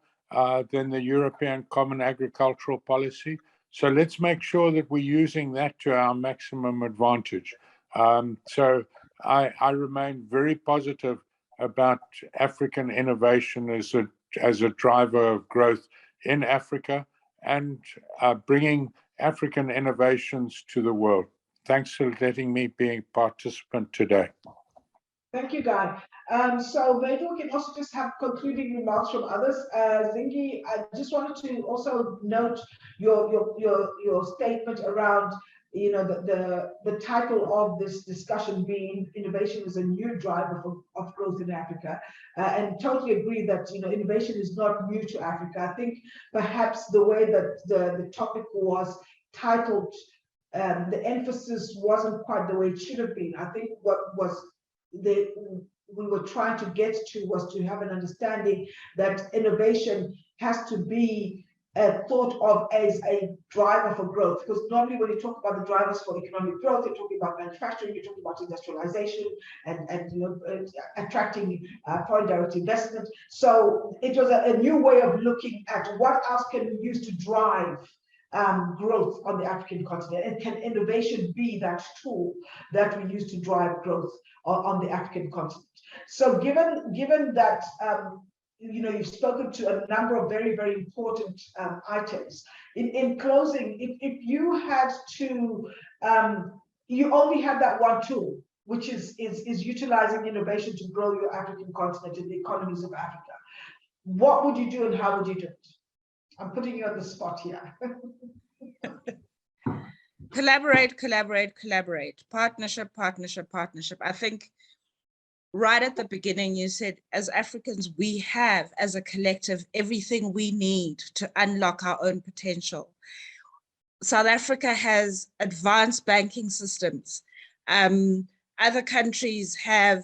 than the European Common Agricultural Policy. So let's make sure that we're using that to our maximum advantage. So I remain very positive about African innovation as a driver of growth in Africa, and bringing African innovations to the world. Thanks for letting me be a participant today. Thank you, Guy. So maybe we can also just have concluding remarks from others. Zingi, I just wanted to also note your statement around the title of this discussion being innovation is a new driver of growth in Africa, and totally agree that innovation is not new to Africa. I think perhaps the way that the topic was titled, the emphasis wasn't quite the way it should have been. I think what we were trying to get to was to have an understanding that innovation has to be thought of as a driver for growth, because normally when you talk about the drivers for economic growth, you're talking about manufacturing, you're talking about industrialization, and attracting foreign direct investment. So it was a new way of looking at what else can we use to drive growth on the African continent, and can innovation be that tool that we use to drive growth on the African continent? So given that you've spoken to a number of very, very important items. In closing, if you had to, you only have that one tool, which is utilizing innovation to grow your African continent and the economies of Africa, what would you do and how would you do it? I'm putting you on the spot here. Collaborate, collaborate, collaborate. Partnership, partnership, partnership. I think right at the beginning, you said, as Africans, we have, as a collective, everything we need to unlock our own potential. South Africa has advanced banking systems. Other countries have,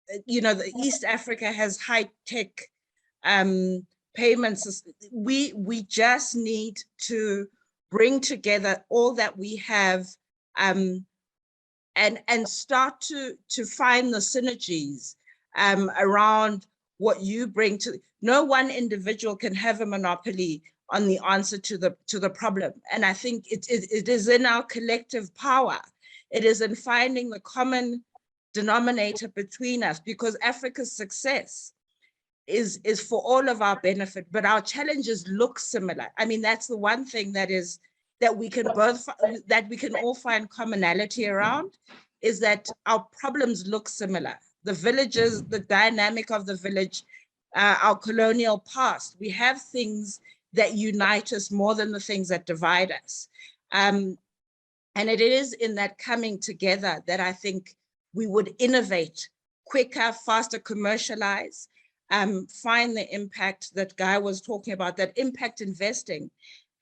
the East Africa has high-tech payments. We just need to bring together all that we have and start to find the synergies around what you bring to. No one individual can have a monopoly on the answer to the problem. And I think it is in our collective power. It is in finding the common denominator between us, because Africa's success is for all of our benefit, but our challenges look similar. I mean, that's the one thing that we can all find commonality around, is that our problems look similar. The villages, the dynamic of the village, our colonial past, we have things that unite us more than the things that divide us. And it is in that coming together that I think we would innovate quicker, faster, commercialize, find the impact that Guy was talking about, that impact investing,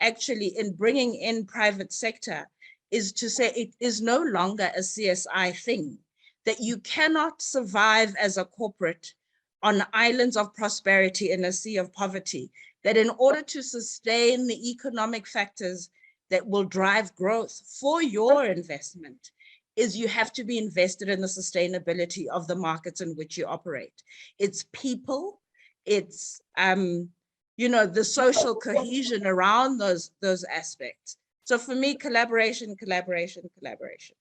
actually in bringing in private sector, is to say it is no longer a CSI thing, that you cannot survive as a corporate on islands of prosperity in a sea of poverty, that in order to sustain the economic factors that will drive growth for your investment, is you have to be invested in the sustainability of the markets in which you operate. It's people, it's the social cohesion around those aspects. So for me, collaboration, collaboration, collaboration.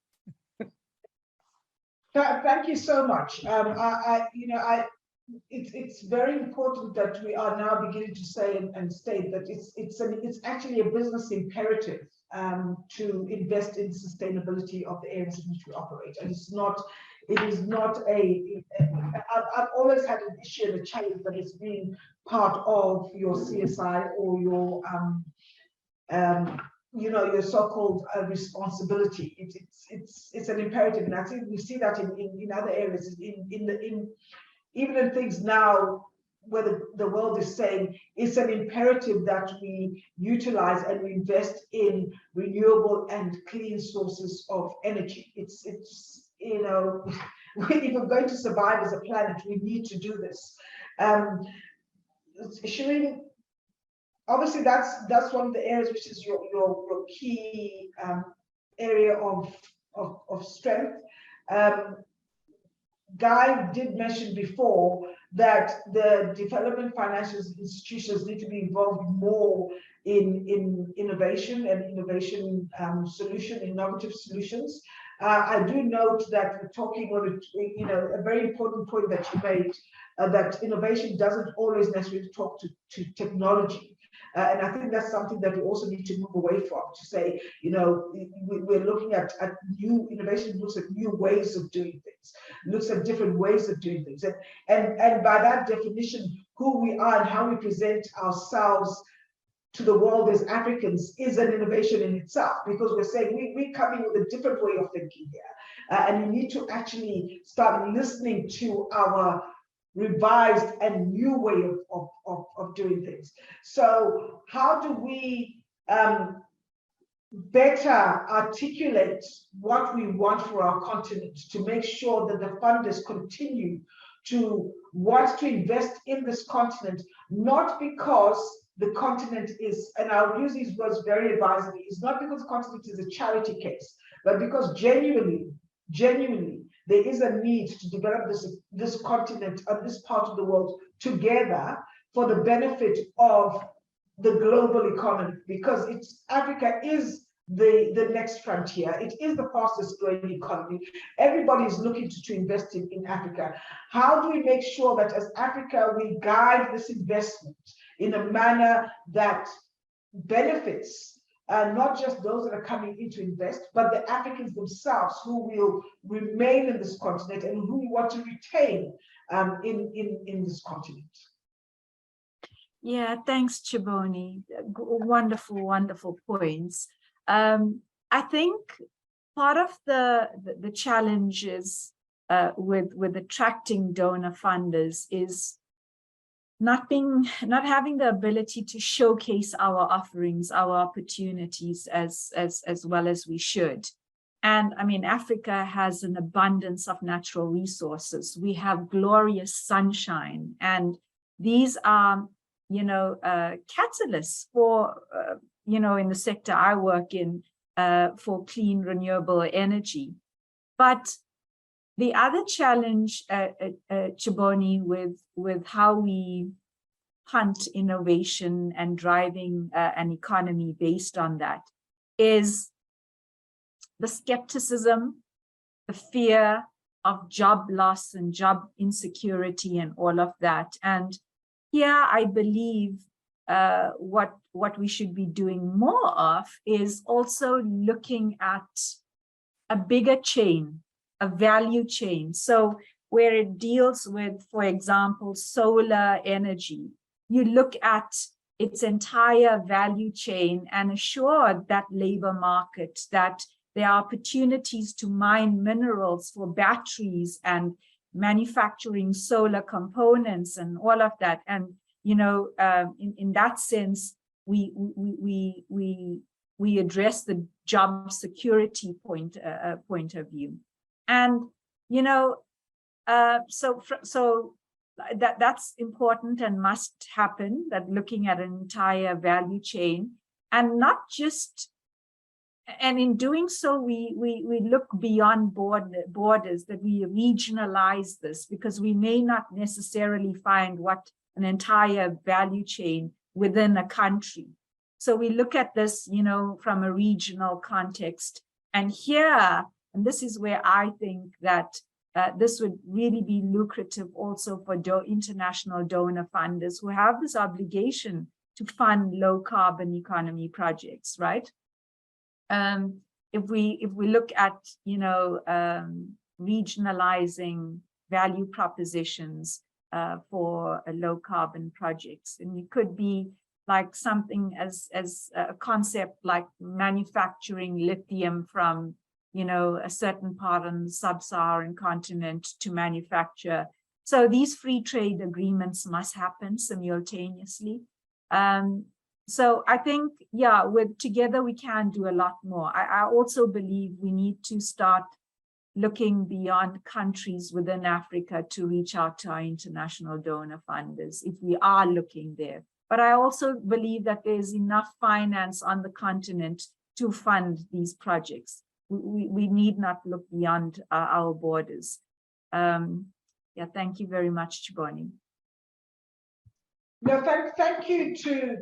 Thank you so much. It's very important that we are now beginning to say and state that it's actually a business imperative to invest in sustainability of the areas in which we operate. And it is not I've always had an issue and a challenge that it's been part of your CSI or your your so-called responsibility. It's an imperative, and I think we see that in other areas, even in things now where the world is saying it's an imperative that we utilize and we invest in renewable and clean sources of energy. It's if we're going to survive as a planet, we need to do this. Shireen, obviously that's one of the areas which is your key area of strength. Guy did mention before that the development financial institutions need to be involved more in innovation and innovation innovative solutions. I do note that we're talking on a very important point that you made, that innovation doesn't always necessarily talk to technology. And I think that's something that we also need to move away from, to say, we're looking at new innovation, looks at new ways of doing things, looks at different ways of doing things. And by that definition, who we are and how we present ourselves to the world as Africans is an innovation in itself, because we're saying we're coming with a different way of thinking here. And you need to actually start listening to our revised and new way of doing things. So how do we better articulate what we want for our continent to make sure that the funders continue to want to invest in this continent, not because the continent is, and I'll use these words very advisedly, it's not because the continent is a charity case, but because genuinely, there is a need to develop this continent and this part of the world together for the benefit of the global economy, because Africa is the next frontier. It is the fastest growing economy. Everybody is looking to invest in Africa. How do we make sure that as Africa, we guide this investment in a manner that benefits not just those that are coming in to invest, but the Africans themselves who will remain in this continent and who we want to retain in this continent? Yeah, thanks, Chiboni. Wonderful, wonderful points. I think part of the challenges with attracting donor funders is not having the ability to showcase our offerings, our opportunities as well as we should. And I mean, Africa has an abundance of natural resources. We have glorious sunshine, and these are, catalysts for, in the sector I work in, for clean, renewable energy. But the other challenge, Chiboni, with how we hunt innovation and driving an economy based on that is the skepticism, the fear of job loss and job insecurity and all of that. And here I believe what we should be doing more of is also looking at a bigger chain, a value chain. So where it deals with, for example, solar energy, you look at its entire value chain and assure that labor market that there are opportunities to mine minerals for batteries and manufacturing solar components and all of that. And, in that sense, we address the job security point of view. And, so that's important and must happen, that looking at an entire value chain, and not just, and in doing so, we look beyond borders, that we regionalize this, because we may not necessarily find what an entire value chain within a country. So we look at this, from a regional context. And here, and this is where I think that this would really be lucrative also for international donor funders who have this obligation to fund low carbon economy projects, right? If we look at, regionalizing value propositions for low carbon projects, and it could be like something as a concept like manufacturing lithium from, a certain part on the sub-Saharan continent to manufacture. So these free trade agreements must happen simultaneously. So I think, together we can do a lot more. I also believe we need to start looking beyond countries within Africa to reach out to our international donor funders, if we are looking there. But I also believe that there's enough finance on the continent to fund these projects. We need not look beyond our borders. Thank you very much, Chiboni. No, thank you to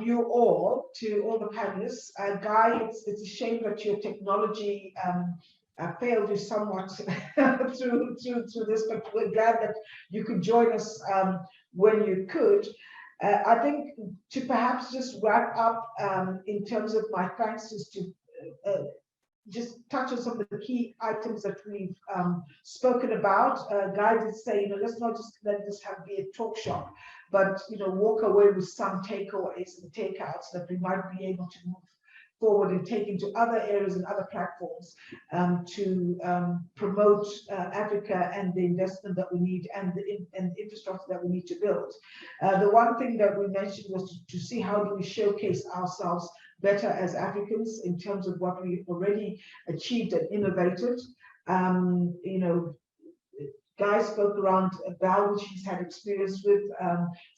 you all, to all the panelists. Guy, it's a shame that your technology failed you somewhat through this, but we're glad that you could join us when you could. I think to perhaps just wrap up in terms of my thanks is to just touch on some of the key items that we've spoken about. Guy did say, let's not just let this be a talk shop. but walk away with some takeaways and takeouts that we might be able to move forward and take into other areas and other platforms to promote Africa and the investment that we need and the infrastructure that we need to build. The one thing that we mentioned was to see how do we showcase ourselves better as Africans in terms of what we already achieved and innovated. Guy spoke around Bell, which he's had experience with.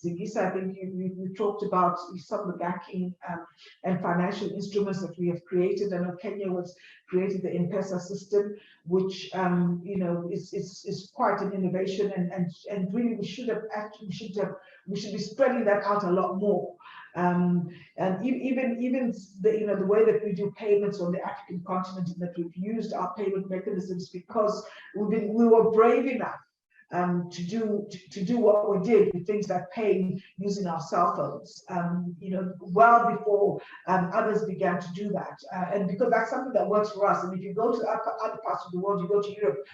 Zingisa, I think you talked about some of the banking and financial instruments that we have created. I know Kenya created the M-Pesa system, which is quite an innovation, and really we should be spreading that out a lot more. And even the way that we do payments on the African continent, and that we've used our payment mechanisms because we were brave enough to do what we did with things like paying using our cell phones, well before others began to do that, and because that's something that works for us. And if you go to other parts of the world, you go to Europe,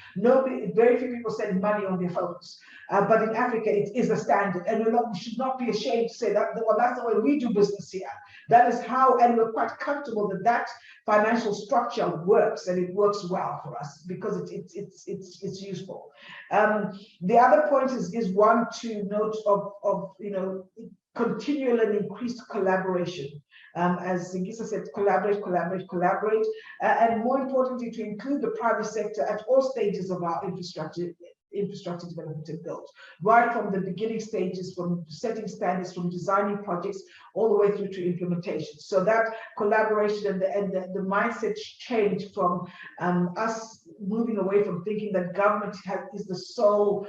very few people send money on their phones. But in Africa, it is a standard, and we should not be ashamed to say that. Well, that's the way we do business here. That is how, and we're quite comfortable that financial structure works, and it works well for us because it's useful. The other point is one to note of continual and increased collaboration. As Zingisa said, collaborate, and more importantly, to include the private sector at all stages of our infrastructure development and build, right from the beginning stages, from setting standards, from designing projects, all the way through to implementation. So that collaboration and the mindset change from us moving away from thinking that government is the sole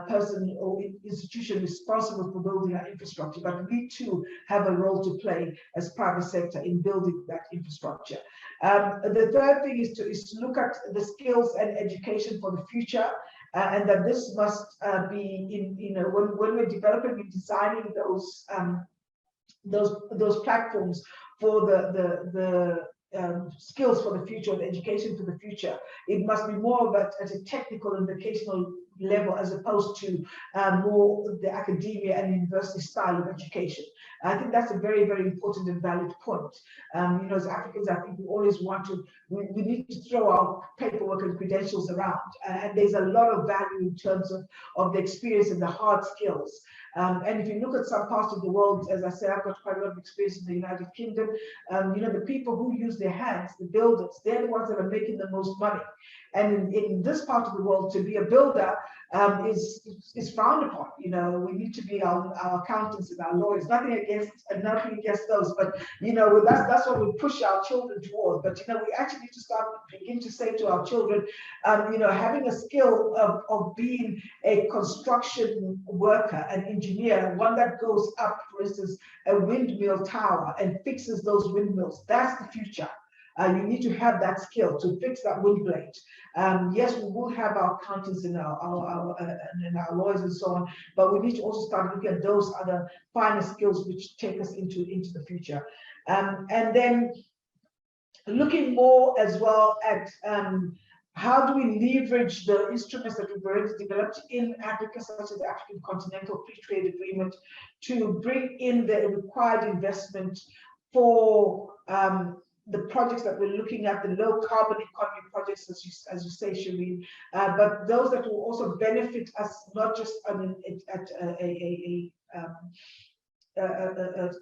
person or institution responsible for building our infrastructure, but we too have a role to play as private sector in building that infrastructure. The third thing is to look at the skills and education for the future. And that this must be when we're developing and designing those platforms for the skills for the future, the education for the future, it must be more of at a technical and vocational level as opposed to more the academia and university style of education. I think that's a very, very important and valid point. As Africans, I think we always we need to throw our paperwork and credentials around, and there's a lot of value in terms of the experience and the hard skills. And if you look at some parts of the world, as I said, I've got quite a lot of experience in the United Kingdom. The people who use their hands, the builders, they're the ones that are making the most money. And in this part of the world, to be a builder is frowned upon. We need to be our accountants and our lawyers. Nothing against those, but that's what we push our children towards. But we actually need to begin to say to our children, having a skill of being a construction worker, an engineer, one that goes up, for instance, a windmill tower and fixes those windmills. That's the future. You need to have that skill to fix that wind blade. Yes, we will have our accountants and our lawyers and so on, but we need to also start looking at those other finer skills which take us into the future. And then looking more as well at how do we leverage the instruments that we've already developed in Africa, such as the African Continental Free Trade Agreement, to bring in the required investment for the projects that we're looking at, the low carbon economy projects, as you say, Shireen, but those that will also benefit us, not just at a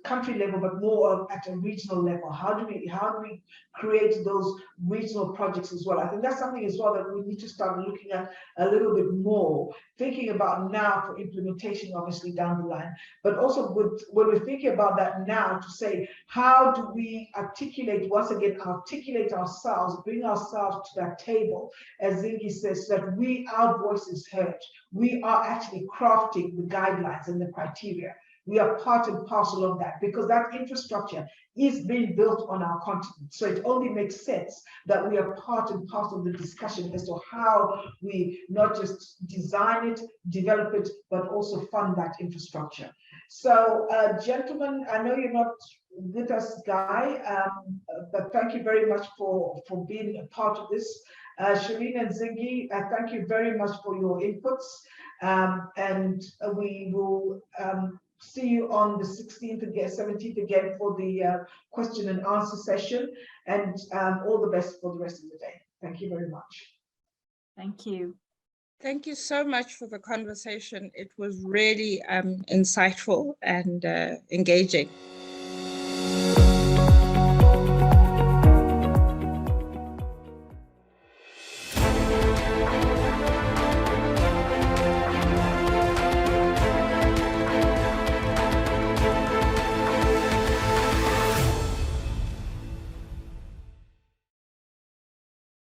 country level, but more at a regional level. How do we create those regional projects as well? I think that's something as well that we need to start looking at a little bit more, thinking about now for implementation, obviously down the line, but also when we're thinking about that now, to say, how do we articulate ourselves, bring ourselves to that table, as Zingi says, so that our voice is heard. We are actually crafting the guidelines and the criteria. We are part and parcel of that, because that infrastructure is being built on our continent. So it only makes sense that we are part and parcel of the discussion as to how we not just design it, develop it, but also fund that infrastructure. So, gentlemen, I know you're not with us, Guy, but thank you very much for being a part of this. Shireen and Zingi, thank you very much for your inputs. And we will see you on the 16th again, 17th again for the question and answer session, and all the best for the rest of the day. Thank you very much. Thank you. Thank you so much for the conversation. It was really insightful and engaging.